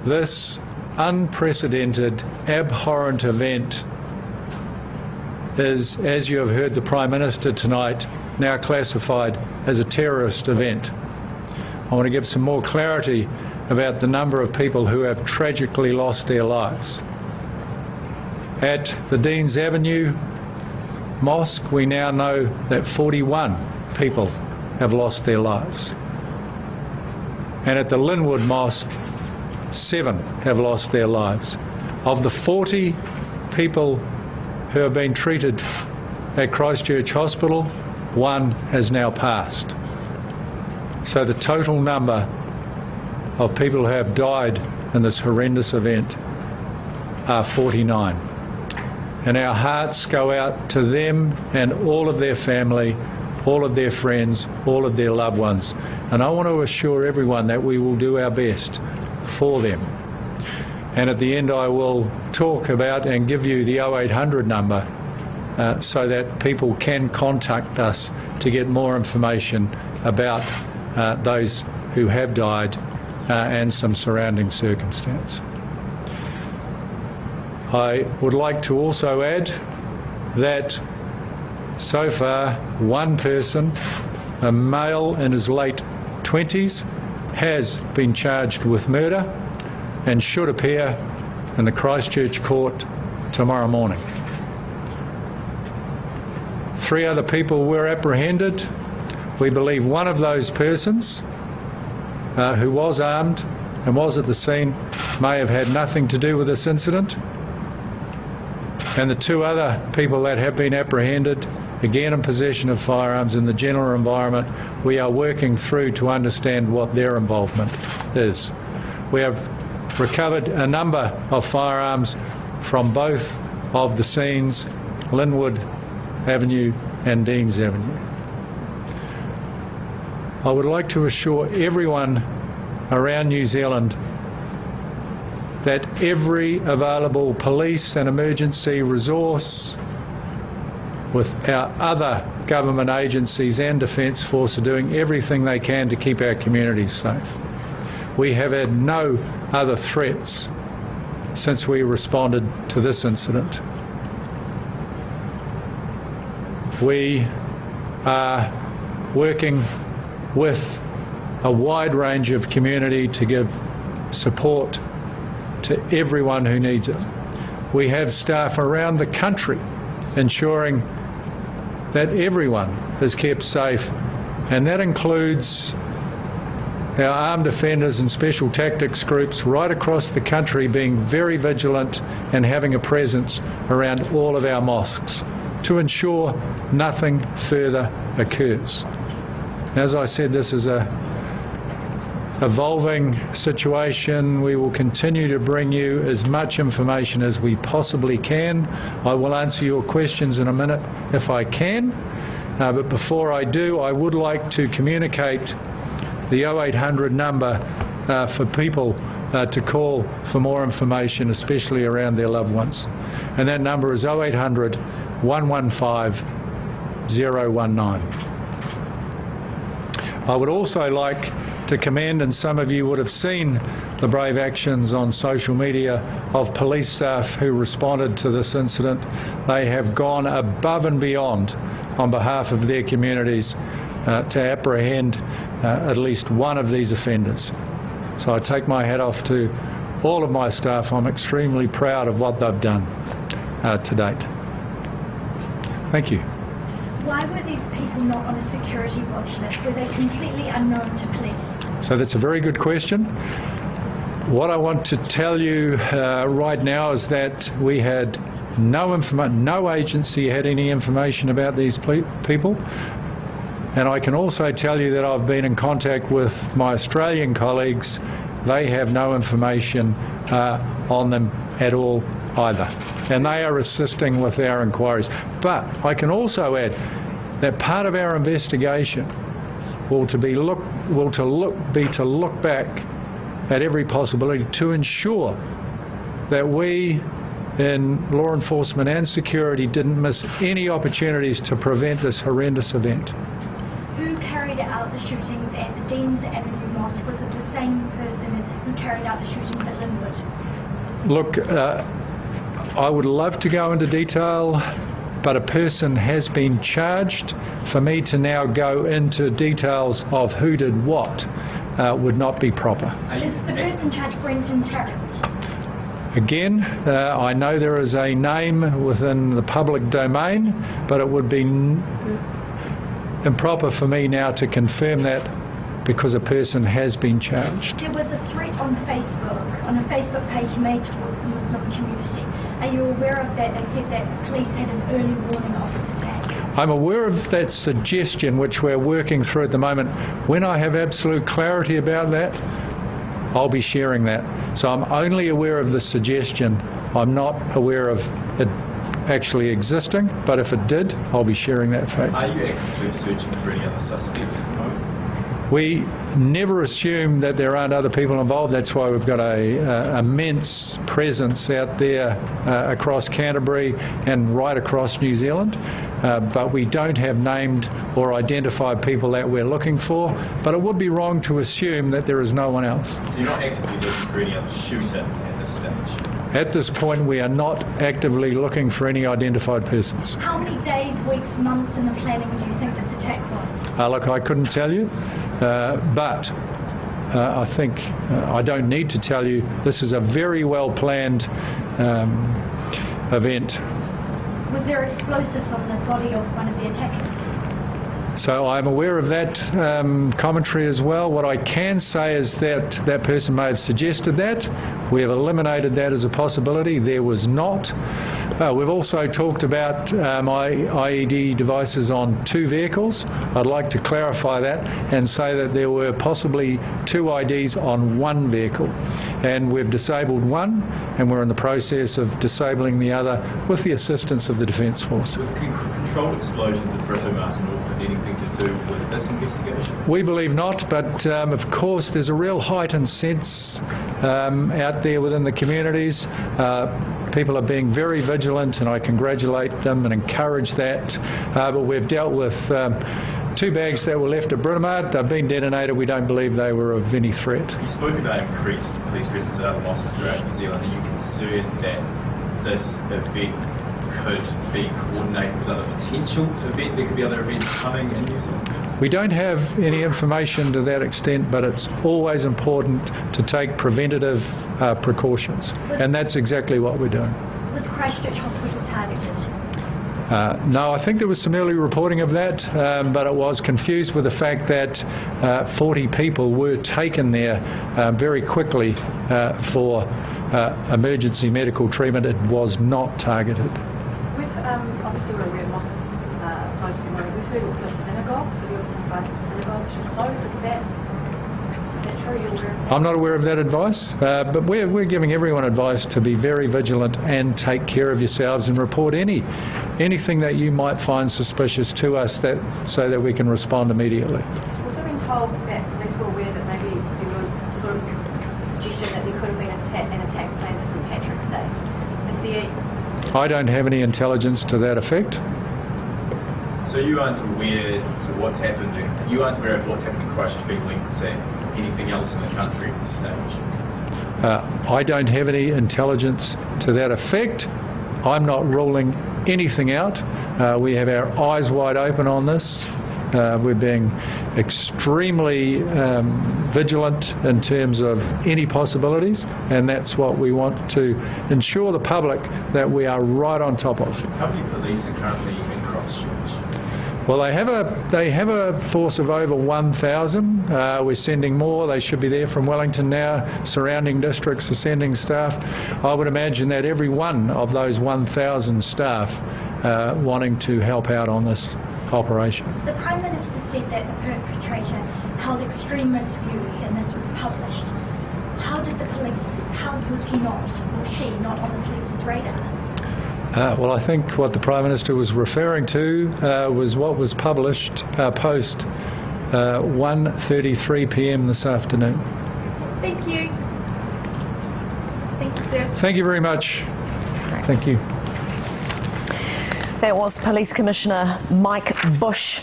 This unprecedented, abhorrent event is, as you have heard the Prime Minister tonight, now classified as a terrorist event. I want to give some more clarity about the number of people who have tragically lost their lives. At the Deans Avenue Mosque, we now know that 41 people have lost their lives. And at the Linwood Mosque, 7 have lost their lives. Of the 40 people who have been treated at Christchurch Hospital, 1 has now passed. So the total number of people who have died in this horrendous event are 49. And our hearts go out to them and all of their family, all of their friends, all of their loved ones. And I want to assure everyone that we will do our best for them. And at the end I will talk about and give you the 0800 number so that people can contact us to get more information about those who have died and some surrounding circumstance. I would like to also add that so far 1 person, a male in his late 20s, has been charged with murder and should appear in the Christchurch court tomorrow morning. 3 other people were apprehended. We believe one of those persons who was armed and was at the scene may have had nothing to do with this incident. And the 2 other people that have been apprehended, again in possession of firearms in the general environment, we are working through to understand what their involvement is. We have recovered a number of firearms from both of the scenes, Linwood Avenue and Deans Avenue. I would like to assure everyone around New Zealand that every available police and emergency resource with our other government agencies and Defence Force are doing everything they can to keep our communities safe. We have had no other threats since we responded to this incident. We are working with a wide range of community to give support to everyone who needs it. We have staff around the country ensuring that everyone is kept safe, and that includes our armed defenders and special tactics groups right across the country being very vigilant and having a presence around all of our mosques to ensure nothing further occurs. As I said, this is a evolving situation. We will continue to bring you as much information as we possibly can. I will answer your questions in a minute if I can, but before I do, I would like to communicate the 0800 number for people to call for more information, especially around their loved ones. And that number is 0800 115 019. I would also like to commend, and some of you would have seen the brave actions on social media of police staff who responded to this incident. They have gone above and beyond on behalf of their communities to apprehend at least one of these offenders. So I take my hat off to all of my staff. I'm extremely proud of what they've done to date. Thank you. Why were these people not on a security watch list? Were they completely unknown to police? So that's a very good question. What I want to tell you right now is that we had no agency had any information about these people. And I can also tell you that I've been in contact with my Australian colleagues. They have no information on them at all either. And they are assisting with our inquiries. But I can also add that part of our investigation will be to look back at every possibility to ensure that we in law enforcement and security didn't miss any opportunities to prevent this horrendous event. Who carried out the shootings at the Deans Avenue Mosque? Was it the same person as who carried out the shootings at Linwood? Look, I would love to go into detail, but a person has been charged. For me to now go into details of who did what would not be proper. Is the person charged Brenton Tarrant? Again, I know there is a name within the public domain, but it would be improper for me now to confirm that because a person has been charged. There was a threat on Facebook, on a Facebook page made towards the Muslim community. Are you aware of that? They said that police had an early warning of this attack. I'm aware of that suggestion, which we're working through at the moment. When I have absolute clarity about that, I'll be sharing that. So I'm only aware of the suggestion. I'm not aware of it actually existing, but if it did, I'll be sharing that fact. Are you actively searching for any other suspects at the moment? We never assume that there aren't other people involved. That's why we've got a immense presence out there across Canterbury and right across New Zealand. But we don't have named or identified people that we're looking for. But it would be wrong to assume that there is no one else. So you're not actively looking for any other shooter at this stage? At this point, we are not actively looking for any identified persons. How many days, weeks, months in the planning do you think this attack was? Look, I couldn't tell you, but I think I don't need to tell you this is a very well planned event. Was there explosives on the body of one of the attackers? So I'm aware of that commentary as well. What I can say is that that person may have suggested that. We have eliminated that as a possibility. There was not. We've also talked about my IED devices on 2 vehicles. I'd like to clarify that and say that there were possibly 2 IDs on 1 vehicle. And we've disabled one, and we're in the process of disabling the other with the assistance of the Defence Force. With controlled explosions at Britomart in Auckland, anything to do with this investigation? We believe not, but of course there's a real heightened sense out there within the communities. People are being very vigilant, and I congratulate them and encourage that. But we've dealt with 2 bags that were left at Britomart. They've been detonated. We don't believe they were of any threat. You spoke about increased police presence at other mosques throughout New Zealand. Are you concerned that this event could be coordinated with other potential events? There could be other events coming in New Zealand? We don't have any information to that extent, but it's always important to take preventative precautions, and that's exactly what we're doing. Was Christchurch Hospital targeted? No, I think there was some early reporting of that, but it was confused with the fact that 40 people were taken there very quickly for emergency medical treatment. It was not targeted. Obviously we're aware mosques closed at the moment. We've heard also synagogues, that there was some advice that synagogues should close. Is that true? You're aware of that? I'm not aware of that advice, but we're giving everyone advice to be very vigilant and take care of yourselves and report anything that you might find suspicious to us, so that we can respond immediately. We've also been told that police were aware that maybe there was sort of a suggestion that there could have been an attack planned for St Patrick's Day. Is there... I don't have any intelligence to that effect. So you aren't aware of what's happened? You aren't aware of what's happened in Christchurch being linked to anything else in the country at this stage? I don't have any intelligence to that effect. I'm not ruling anything out. We have our eyes wide open on this. We're being extremely vigilant in terms of any possibilities, and that's what we want to ensure the public that we are right on top of. How many police are currently in Christchurch? Well, they have a force of over 1,000. We're sending more. They should be there from Wellington now. Surrounding districts are sending staff. I would imagine that every one of those 1,000 staff wanting to help out on this operation. The Prime Minister said that the perpetrator held extremist views, and this was published. How was he not, or she, not on the police's radar? Well, I think what the Prime Minister was referring to was what was published post 1:33 p.m. this afternoon. Thank you. Thank you, sir. Thank you very much. Thank you. That was Police Commissioner Mike Bush.